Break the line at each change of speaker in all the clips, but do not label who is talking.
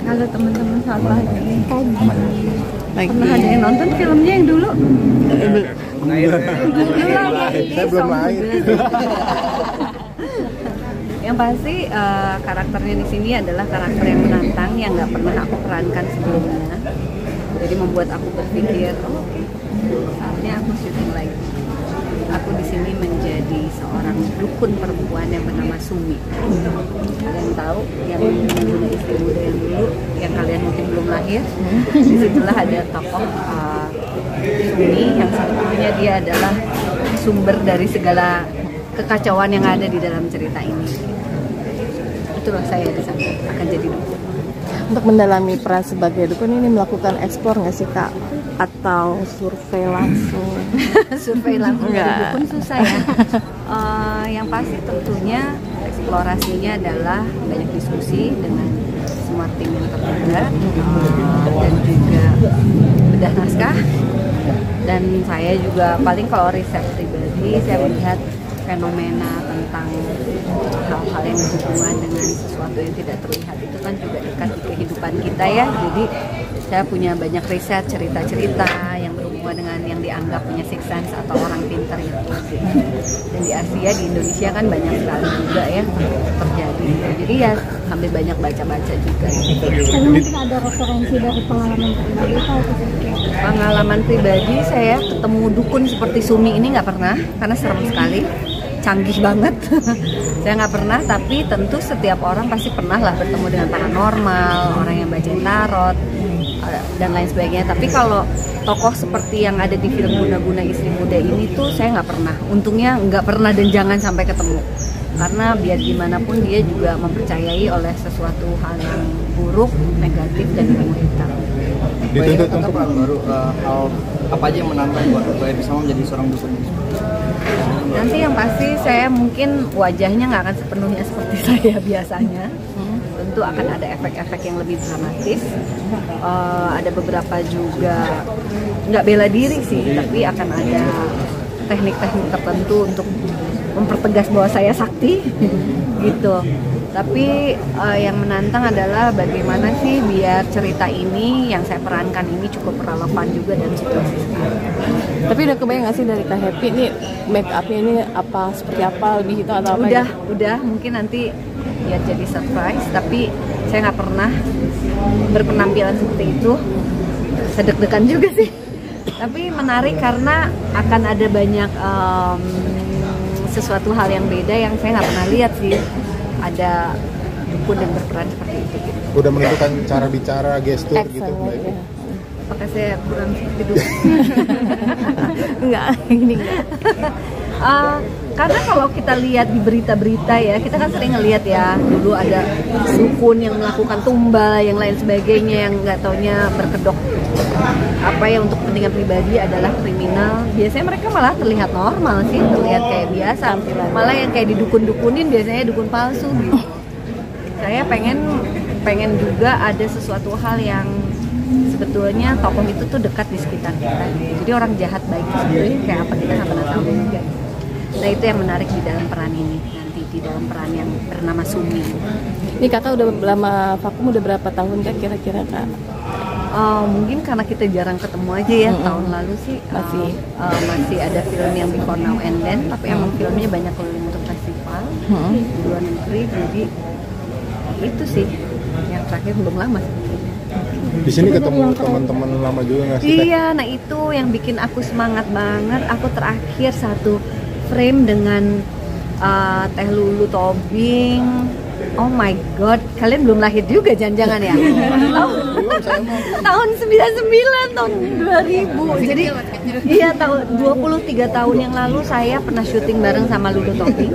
Halo teman-teman, selamat pagi.
Pagi.
Pernah ada yang nonton filmnya yang dulu?
Saya belum main.
Yang pasti karakternya di sini adalah karakter yang menantang, yang nggak pernah aku perankan sebelumnya. Jadi membuat aku berpikir, oh, oke, saatnya aku syuting lagi. Aku di sini menjadi seorang dukun perempuan yang bernama Sumi. Kalian tahu yang Guna Istri Muda yang dulu, yang kalian mungkin belum lahir. Disitulah ada tokoh Sumi yang sebetulnya dia adalah sumber dari segala kekacauan yang ada di dalam cerita ini. Itulah saya di sana akan jadi dukun.
Untuk mendalami peran sebagai dukun ini melakukan eksplor nggak sih Kak? Atau survei langsung?
Survei langsung dari
Enggak.
dukun susah ya. Yang pasti tentunya eksplorasinya adalah banyak diskusi dengan semua tim yang terlibat dan juga bedah naskah. Dan saya juga paling kalau riset pribadi saya melihat fenomena tentang hal-hal yang berhubungan dengan sesuatu yang tidak terlihat itu kan juga dekat di kehidupan kita ya. Jadi saya punya banyak riset cerita-cerita yang berhubungan dengan yang dianggap punya sixth sense atau orang pintar itu. Dan di Asia, di Indonesia kan banyak sekali juga ya terjadi. Jadi ya sambil banyak baca-baca juga.
Tapi mungkin ada referensi dari pengalaman pribadi atau
Pengalaman pribadi saya ketemu dukun seperti Sumi ini nggak pernah, karena serem sekali, canggih banget. Saya nggak pernah, tapi tentu setiap orang pasti pernah lah bertemu dengan paranormal, orang yang bacain tarot dan lain sebagainya. Tapi kalau tokoh seperti yang ada di film Guna Istri Muda ini tuh saya nggak pernah. Untungnya nggak pernah dan jangan sampai ketemu. Karena biar gimana pun dia juga mempercayai oleh sesuatu hal yang buruk, negatif dan ilmu hitam.
Dituntut untuk baru hal apa aja yang menantang buat supaya bisa menjadi seorang dukun?
Nanti yang pasti saya mungkin wajahnya nggak akan sepenuhnya seperti saya biasanya. Tentu akan ada efek-efek yang lebih dramatis. Ada beberapa juga nggak bela diri sih, tapi akan ada teknik-teknik tertentu untuk mempertegas bahwa saya sakti gitu. Tapi yang menantang adalah bagaimana sih biar cerita ini yang saya perankan ini cukup relevan juga dalam situasi sekarang.
Tapi udah kebayang nggak sih dari Kak Happy ini make upnya ini apa seperti apa lebih itu atau apa?
Udah mungkin nanti biar jadi surprise. Tapi saya nggak pernah berpenampilan seperti itu. Sedek-dekan juga sih. Tapi menarik karena akan ada banyak sesuatu hal yang beda yang saya nggak pernah lihat sih. Ada dukun yang berperan seperti itu gitu.
Udah menentukan cara bicara, gestur gitu.
Ya.
Apakah saya kurang seperti dukun?
Enggak, ini enggak.
Karena kalau kita lihat di berita-berita ya, kita kan sering ngelihat ya, dulu ada dukun yang melakukan tumbal, yang lain sebagainya, yang nggak taunya berkedok apa ya untuk kepentingan pribadi adalah kriminal. Biasanya mereka malah terlihat normal sih, terlihat kayak biasa. Malah yang kayak didukun-dukunin biasanya dukun palsu gitu. Saya pengen juga ada sesuatu hal yang sebetulnya tokoh itu tuh dekat di sekitar kita. Jadi orang jahat baik sebenarnya kayak apa kita nggak pernah tahu juga. Nah itu yang menarik di dalam peran ini, nanti di dalam peran yang bernama Sumi.
Ini Kakak udah lama vakum, udah berapa tahun Kak kira-kira Kak?
Mungkin karena kita jarang ketemu aja ya. Tahun lalu sih masih ada film yang Before Now and Then, tapi emang filmnya banyak keliling untuk festival di luar negeri, jadi itu sih yang terakhir belum lama.
Di sini ketemu teman-teman lama juga nggak sih?
Iya, nah itu yang bikin aku semangat banget. Aku terakhir satu frame dengan Teh Lulu Tobing. Oh my god, kalian belum lahir juga jangan-jangan ya? Tahun 99, tahun 2000. Jadi iya, tahun 23 tahun yang lalu saya pernah syuting bareng sama Lulu Tobing.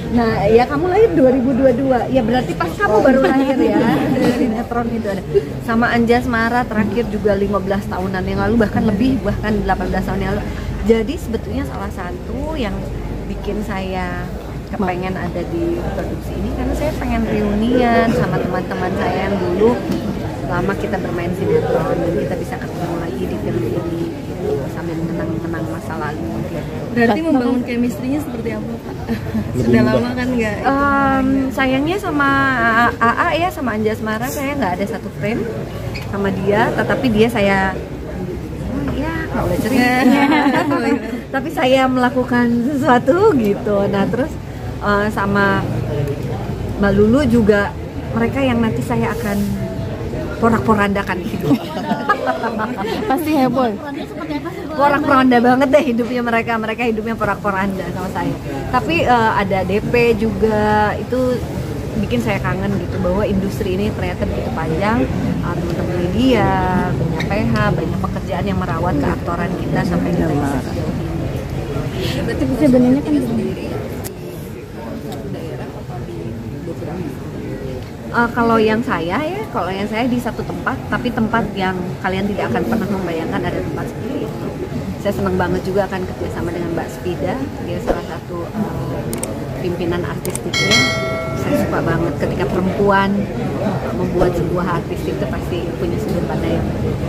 Nah, ya kamu lahir 2022. Ya berarti pas kamu baru lahir ya. Sinetron itu ada. Sama Anjasmara terakhir juga 15 tahunan yang lalu, bahkan lebih, bahkan 18 tahun yang lalu. Jadi sebetulnya salah satu yang bikin saya kepengen ada di produksi ini karena saya pengen reunian sama teman-teman saya yang dulu lama kita bermain sinetron dan kita bisa ketemu lagi di film ini gitu, sambil mengenang masa lalu gitu.
Berarti membangun chemistry-nya seperti apa, Kak? Sudah lama kan nggak?
Sayangnya sama AA ya, sama Anjasmara saya nggak ada satu frame sama dia, tetapi dia saya ya nggak boleh cerita. Tapi saya melakukan sesuatu gitu. Nah terus sama Mbak Lulu juga, mereka yang nanti saya akan porak-porandakan hidup.
Pasti heboh.
Porak-poranda banget deh hidupnya mereka hidupnya porak-poranda sama saya. Tapi ada DP juga, itu bikin saya kangen gitu bahwa industri ini ternyata begitu panjang. Teman-teman media, banyak PH, banyak pekerjaan yang merawat keaktoran kita sampai kita bisa sejauh ini.
Berarti sebenarnya kan
kalau yang saya di satu tempat, tapi tempat yang kalian tidak akan pernah membayangkan ada tempat seperti itu. Saya senang banget juga akan kerjasama dengan Mbak Spida, dia salah satu pimpinan artistiknya. Saya suka banget ketika perempuan membuat sebuah artistik itu pasti punya sudut pandang yang berbeda.